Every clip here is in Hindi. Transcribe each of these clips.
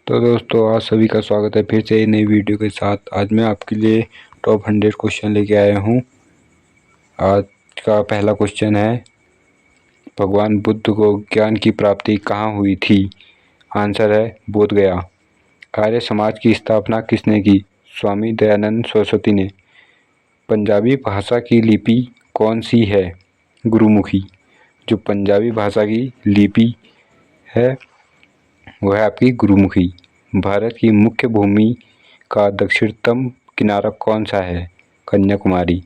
तो दोस्तों, आज सभी का स्वागत है फिर से एक नई वीडियो के साथ। आज मैं आपके लिए टॉप 100 क्वेश्चन लेके आया हूँ। आज का पहला क्वेश्चन है, भगवान बुद्ध को ज्ञान की प्राप्ति कहाँ हुई थी? आंसर है बोध गया। आर्य समाज की स्थापना किसने की? स्वामी दयानंद सरस्वती ने। पंजाबी भाषा की लिपि कौन सी है? गुरुमुखी। जो पंजाबी भाषा की लिपि है वह है आपकी गुरुमुखी। भारत की मुख्य भूमि का दक्षिणतम किनारा कौन सा है? कन्याकुमारी।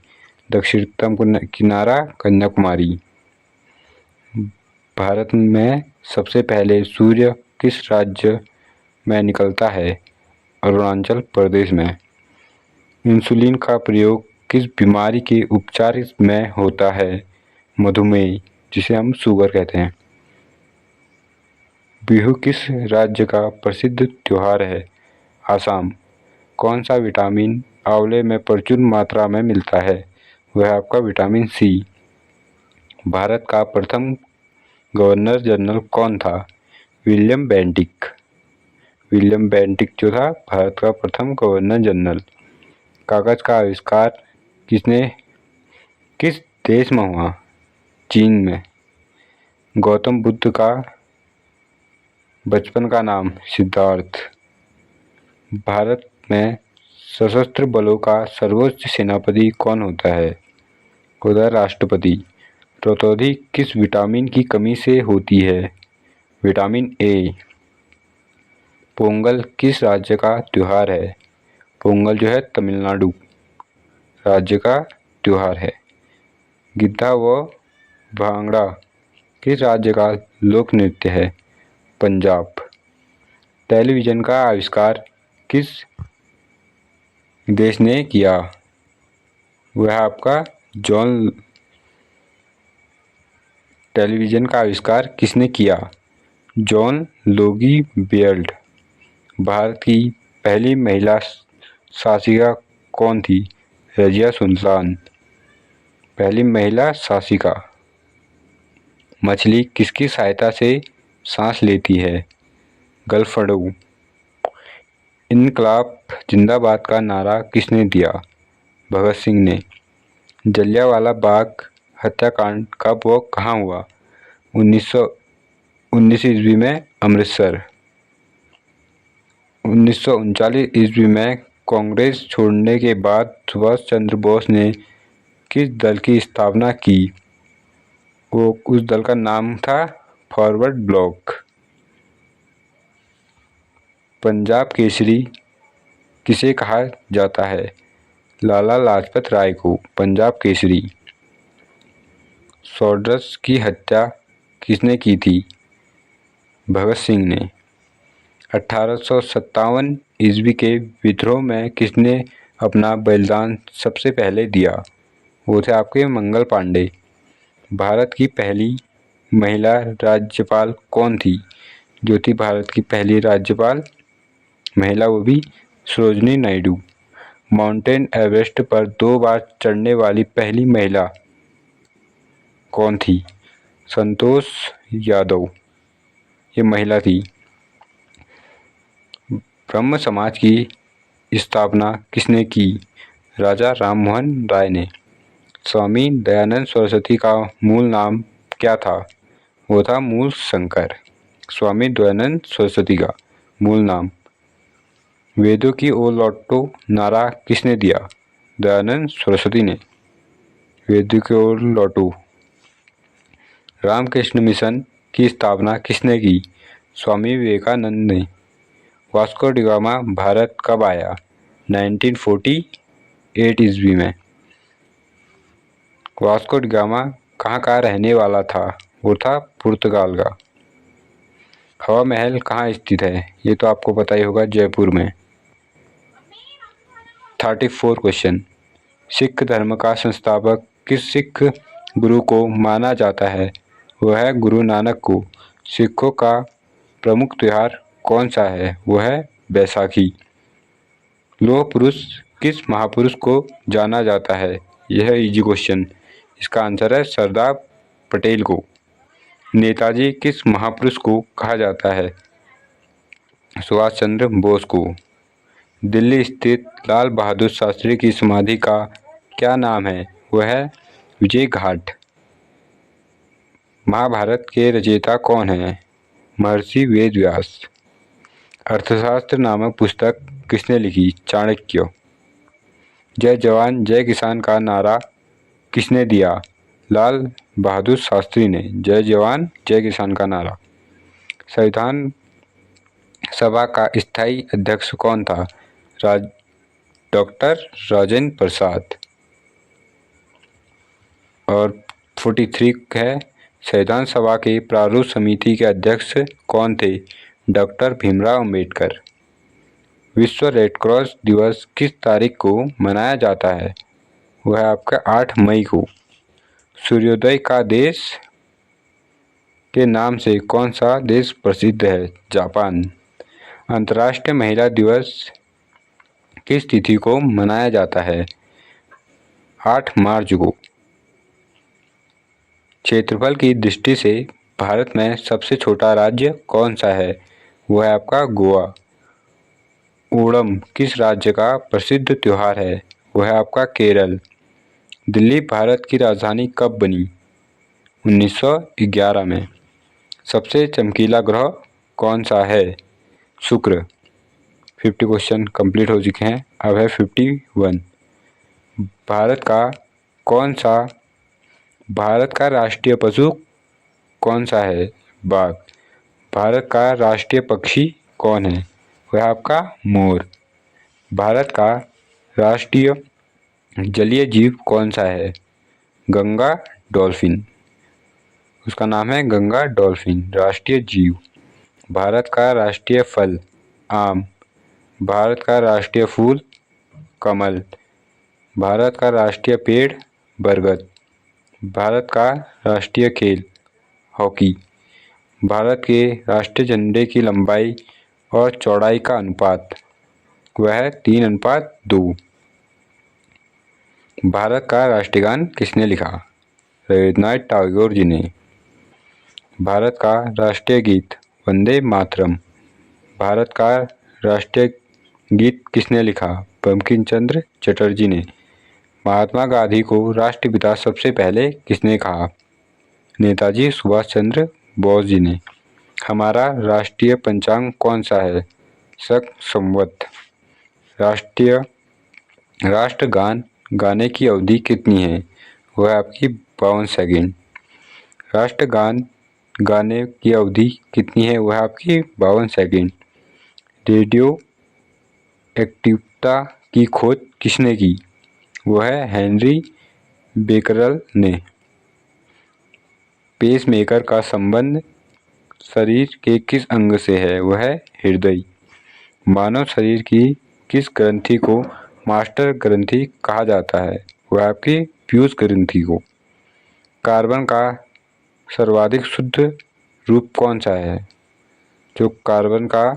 दक्षिणतम किनारा कन्याकुमारी। भारत में सबसे पहले सूर्य किस राज्य में निकलता है? अरुणाचल प्रदेश में। इंसुलिन का प्रयोग किस बीमारी के उपचार में होता है? मधुमेह, जिसे हम शुगर कहते हैं। बिहू किस राज्य का प्रसिद्ध त्योहार है? आसाम। कौन सा विटामिन आंवले में प्रचुर मात्रा में मिलता है? वह आपका विटामिन सी। भारत का प्रथम गवर्नर जनरल कौन था? William Bentinck. विलियम बेंटिक जो था भारत का प्रथम गवर्नर जनरल। कागज का आविष्कार किस देश में हुआ? चीन में। गौतम बुद्ध का बचपन का नाम सिद्धार्थ। भारत में सशस्त्र बलों का सर्वोच्च सेनापति कौन होता है? होता है राष्ट्रपति। रतौंधी किस विटामिन की कमी से होती है? Vitamin A. पोंगल किस राज्य का त्योहार है? पोंगल जो है तमिलनाडु राज्य का त्योहार है। गिद्धा व भांगड़ा किस राज्य का लोक नृत्य है? पंजाब। टेलीविज़न का आविष्कार किस देश ने किया? वह आपका जॉन। टेलीविज़न का आविष्कार किसने किया? John Logie बेयल्ट। भारत की पहली महिला शासिका कौन थी? रजिया सुल्तान। पहली महिला शासिका। मछली किसकी सहायता से सांस लेती है? गलफड़ू। इनकलाब जिंदाबाद का नारा किसने दिया? भगत सिंह ने। जलियांवाला बाग हत्याकांड कब व कहाँ हुआ? 1919 ईस्वी में अमृतसर। 1939 ईस्वी में कांग्रेस छोड़ने के बाद सुभाष चंद्र बोस ने किस दल की स्थापना की? उस दल का नाम था फॉरवर्ड ब्लॉक। पंजाब केसरी किसे कहा जाता है? लाला लाजपत राय को पंजाब केसरी। सॉर्डर्स की हत्या किसने की थी? भगत सिंह ने। 1857 ईस्वी के विद्रोह में किसने अपना बलिदान सबसे पहले दिया? वो थे आपके मंगल पांडे। भारत की पहली महिला राज्यपाल कौन थी? जो थी भारत की पहली राज्यपाल महिला, वो भी सरोजिनी नायडू। माउंटेन एवरेस्ट पर 2 बार चढ़ने वाली पहली महिला कौन थी? संतोष यादव, ये महिला थी। ब्रह्म समाज की स्थापना किसने की? राजा राममोहन राय ने। स्वामी दयानंद सरस्वती का मूल नाम क्या था? वो था मूल शंकर। स्वामी दयानंद सरस्वती का मूल नाम। वेदों की ओर लौटो नारा किसने दिया? दयानंद सरस्वती ने। वेदों की ओर लौटो। रामकृष्ण मिशन की स्थापना किसने की? स्वामी विवेकानंद ने। वास्को डी गामा भारत कब आया? 1948 ईस्वी में। वास्को डी गामा कहाँ का रहने वाला था? वो था पुर्तगाल का। हवा महल कहाँ स्थित है? ये तो आपको पता ही होगा, जयपुर में। 34 क्वेश्चन। सिख धर्म का संस्थापक किस सिख गुरु को माना जाता है? वह है गुरु नानक को। सिखों का प्रमुख त्योहार कौन सा है? वह है बैसाखी। लौह पुरुष किस महापुरुष को जाना जाता है? यह है इजी क्वेश्चन। इसका आंसर है सरदार पटेल को। नेताजी किस महापुरुष को कहा जाता है? सुभाष चंद्र बोस को। दिल्ली स्थित लाल बहादुर शास्त्री की समाधि का क्या नाम है? वह है विजय घाट। महाभारत के रचयिता कौन है? महर्षि वेदव्यास। अर्थशास्त्र नामक पुस्तक किसने लिखी? चाणक्य। जय जवान जय किसान का नारा किसने दिया? लाल बहादुर शास्त्री ने। जय जवान जय किसान का नारा। संविधान सभा का स्थायी अध्यक्ष कौन था? डॉक्टर राजेंद्र प्रसाद। और 43 है, संविधान सभा के प्रारूप समिति के अध्यक्ष कौन थे? डॉक्टर भीमराव अंबेडकर। विश्व रेड क्रॉस दिवस किस तारीख को मनाया जाता है? वह आपका 8 मई को। सूर्योदय का देश के नाम से कौन सा देश प्रसिद्ध है? जापान। अंतर्राष्ट्रीय महिला दिवस किस तिथि को मनाया जाता है? 8 मार्च को। क्षेत्रफल की दृष्टि से भारत में सबसे छोटा राज्य कौन सा है? वह है आपका गोवा। ओणम किस राज्य का प्रसिद्ध त्योहार है? वह है आपका केरल। दिल्ली भारत की राजधानी कब बनी? 1911 में। सबसे चमकीला ग्रह कौन सा है? शुक्र। 50 क्वेश्चन कंप्लीट हो चुके हैं, अब है 51। भारत का राष्ट्रीय पशु कौन सा है? बाघ। भारत का राष्ट्रीय पक्षी कौन है? वह आपका मोर। भारत का राष्ट्रीय जलीय जीव कौन सा है? गंगा डॉल्फिन। उसका नाम है गंगा डॉल्फिन, राष्ट्रीय जीव। भारत का राष्ट्रीय फल आम। भारत का राष्ट्रीय फूल कमल। भारत का राष्ट्रीय पेड़ बरगद। भारत का राष्ट्रीय खेल हॉकी। भारत के राष्ट्रीय झंडे की लंबाई और चौड़ाई का अनुपात वह है 3:2। भारत का राष्ट्रीय गान किसने लिखा? रविन्द्रनाथ टैगोर जी ने। भारत का राष्ट्रीय गीत वंदे मातरम। भारत का राष्ट्रीय गीत किसने लिखा? बंकिम चंद्र चटर्जी ने। महात्मा गांधी को राष्ट्रपिता सबसे पहले किसने कहा? नेताजी सुभाष चंद्र बोस जी ने। हमारा राष्ट्रीय पंचांग कौन सा है? शक संवत। राष्ट्रगान गाने की अवधि कितनी है? वह आपकी 52 सेकंड। राष्ट्रगान गाने की अवधि कितनी है? वह आपकी 52 सेकंड। रेडियो एक्टिवता की खोज किसने की? वह है हेनरी बेकरल ने। पेसमेकर का संबंध शरीर के किस अंग से है? वह है हृदय। मानव शरीर की किस ग्रंथि को मास्टर ग्रंथि कहा जाता है? वह आपकी पीयूष ग्रंथि को। कार्बन का सर्वाधिक शुद्ध रूप कौन सा है? जो कार्बन का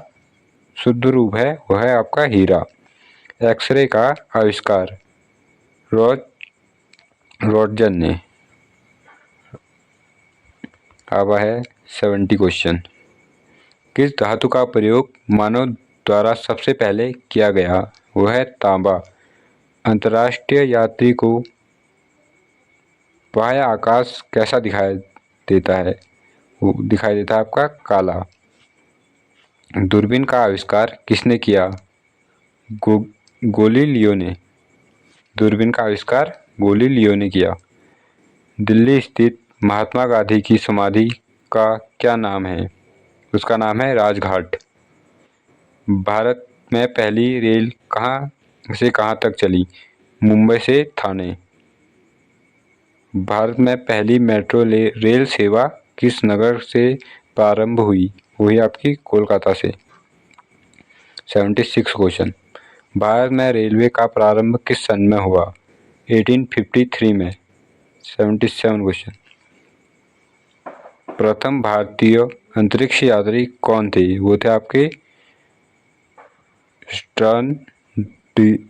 शुद्ध रूप है वह है आपका हीरा। एक्सरे का आविष्कार रॉटजन ने। अब है 70 क्वेश्चन। किस धातु का प्रयोग मानव द्वारा सबसे पहले किया गया? वह है तांबा। अंतर्राष्ट्रीय यात्री को बाह्य आकाश कैसा दिखाई देता है? वो दिखाई देता है आपका काला। दूरबीन का आविष्कार किसने किया? गैलीलियो ने। दूरबीन का आविष्कार गैलीलियो ने किया। दिल्ली स्थित महात्मा गांधी की समाधि का क्या नाम है? उसका नाम है राजघाट। भारत में पहली रेल कहाँ से कहाँ तक चली? मुंबई से ठाणे। भारत में पहली मेट्रो रेल सेवा किस नगर से प्रारंभ हुई? वही आपकी कोलकाता से। 76 क्वेश्चन। भारत में रेलवे का प्रारंभ किस सन में हुआ? 1853 में। 77 क्वेश्चन। प्रथम भारतीय अंतरिक्ष यात्री कौन थे? वो थे आपके स्टर्न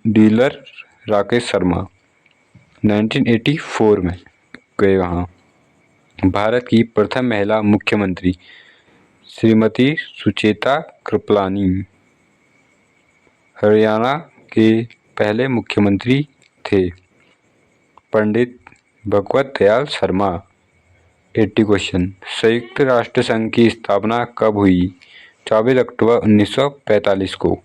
डीलर राकेश शर्मा। 1984 में गए वहाँ। भारत की प्रथम महिला मुख्यमंत्री श्रीमती सुचेता कृपलानी हरियाणा के पहले मुख्यमंत्री थे। पंडित भगवत दयाल शर्मा। 80 क्वेश्चन। संयुक्त राष्ट्र संघ की स्थापना कब हुई? 24 अक्टूबर 1945 को।